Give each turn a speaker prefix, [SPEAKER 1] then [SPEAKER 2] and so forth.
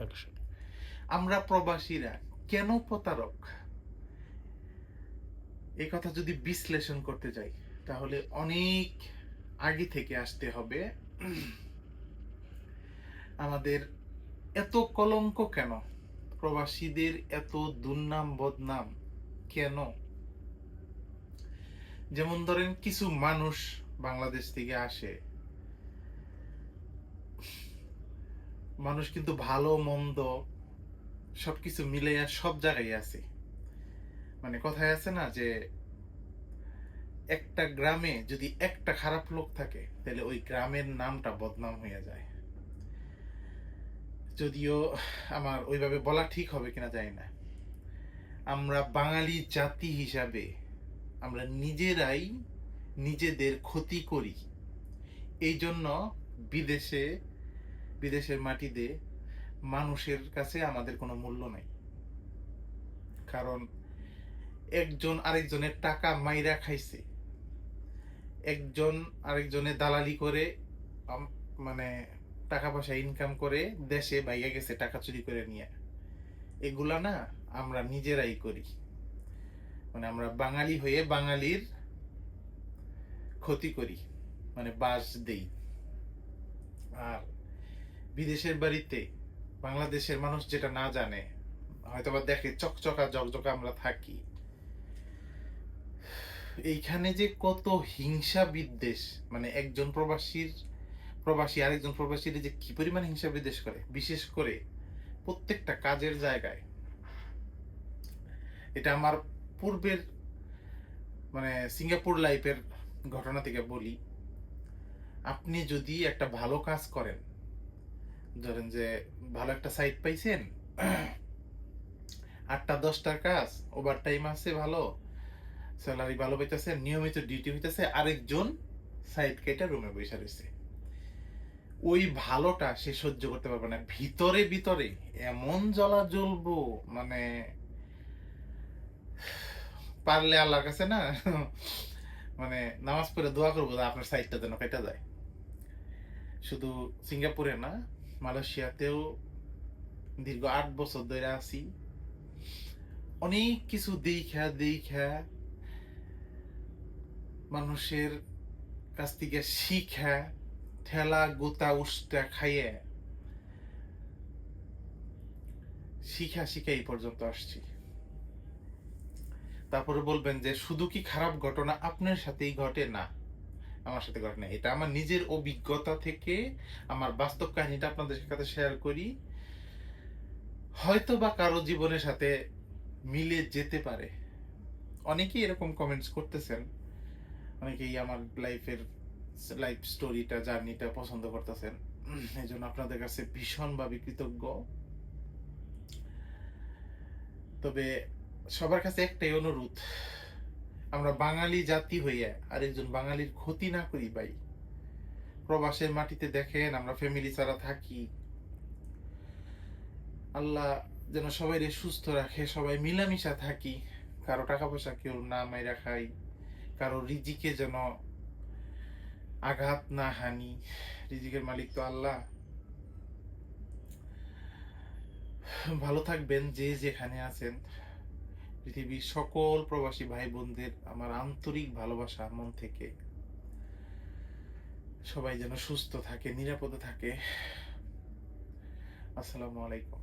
[SPEAKER 1] Introduction.
[SPEAKER 2] আমরা প্রবাসীরা কেন প্রতারক, এই কথা যদি বিশ্লেষণ করতে যাই তাহলে অনেক আগে থেকে আসতে হবে। আমাদের এত কলঙ্ক কেন, প্রবাসীদের এত দুর্নাম বদনাম কেন? যেমন ধরেন, কিছু মানুষ বাংলাদেশ থেকে আসে, মানুষ কিন্তু ভালো মন্দ সবকিছু মিলাইয়া সব জায়গায় আছে। মানে কথায় আছে না যে একটা গ্রামে যদি একটা খারাপ লোক থাকে তাহলে ওই গ্রামের নামটা বদনাম হয়ে যায়। যদিও আমার ওইভাবে বলা ঠিক হবে কিনা জানি না। আমরা বাঙালি জাতি হিসাবে আমরা নিজেরাই নিজেদের ক্ষতি করি। এই জন্য বিদেশে, বিদেশের মাটিতে মানুষের কাছে আমাদের কোনো মূল্য নাই। কারণ একজন আরেকজনের টাকা মাইরা খাইছে, একজন আরেকজনের দালালি করে, মানে টাকা পয়সা ইনকাম করে দেশে বাইরে গেছে টাকা চুরি করে নিয়ে। এগুলা না আমরা নিজেরাই করি। মানে আমরা বাঙালি হয়ে বাঙালির ক্ষতি করি, মানে বাস দেই। আর বিদেশের বাড়িতে বাংলাদেশের মানুষ যেটা না জানে, হয়তোবা দেখে চকচকা জকজকা আমরা থাকি, এইখানে যে কত হিংসা বিদ্বেষ, মানে একজন প্রবাসী আরেকজন প্রবাসীর যে কি পরিমাণ হিংসা বিদ্বেষ করে, বিশেষ করে প্রত্যেকটা কাজের জায়গায়। এটা আমার পূর্বের, মানে সিঙ্গাপুর লাইফের ঘটনা থেকে বলি। আপনি যদি একটা ভালো কাজ করেন, ধরেন যে ভালো একটা সাইট পাইছেন, 8টা-10টার কাজ, ওভার টাইম আছে, ভালো স্যালারি ভালো পাইতেছে, নিয়মিত ডিউটি হইতেছে, আরেকজন সাইট কেটে রুমে বসে রয়েছে। ওই ভালোটা সে সহ্য করতে পারবে না, ভিতরে ভিতরে এমন জ্বলা জ্বলবো, মানে পারলে আল্লাহর কাছে না মানে নামাজ পড়ে দোয়া করবো আপনার সাইটটা যেন কেটে যায়। শুধু সিঙ্গাপুরে না, মালয়েশিয়াতেও দীর্ঘ 8 বছর ধরে আছি। অনেক কিছু দেখা দেখা মানুষের কাছ থেকে শিখা, ঠেলা গোতা উষ্টা খাইয়ে শিখা শিখা এই পর্যন্ত আসছি। তারপরে বলবেন যে শুধু কি খারাপ ঘটনা আপনার সাথেই ঘটে? না, আমার সাথে ঘটে না। এটা আমার নিজের অভিজ্ঞতা থেকে আমার বাস্তব কাহিনীটা আপনাদের সাথে শেয়ার করি। হয়তো বা কারো জীবনের সাথে মিলে যেতে পারে। অনেকেই এরকম কমেন্টস করতেছেন, অনেকেই আমার লাইফ স্টোরিটা, জার্নিটা পছন্দ করতেছেন। এই জন্য আপনাদের কাছে ভীষণভাবে কৃতজ্ঞ। তবে সবার কাছে একটাই অনুরোধ, আমরা বাঙালি জাতি হইয়া আরেকজন বাঙালির ক্ষতি না করি ভাই। প্রবাসের মাটিতে দেখেন আমরা ফ্যামিলি ছাড়া থাকি। আল্লাহ যেন সবাই সুস্থ রাখে, সবাই মিলামিশা থাকি, কারো টাকা পয়সা কেউ না মাইরা খাই, কারো রিজিকে যেন আঘাত না হানি। রিজিকের মালিক তো আল্লাহ। ভালো থাকবেন যে যেখানে আছেন। পৃথিবীর সকল প্রবাসী ভাই বোনদের আমার আন্তরিক ভালোবাসা মন থেকে। সবাই যেন সুস্থ থাকে, নিরাপদে থাকে। আসসালামু আলাইকুম।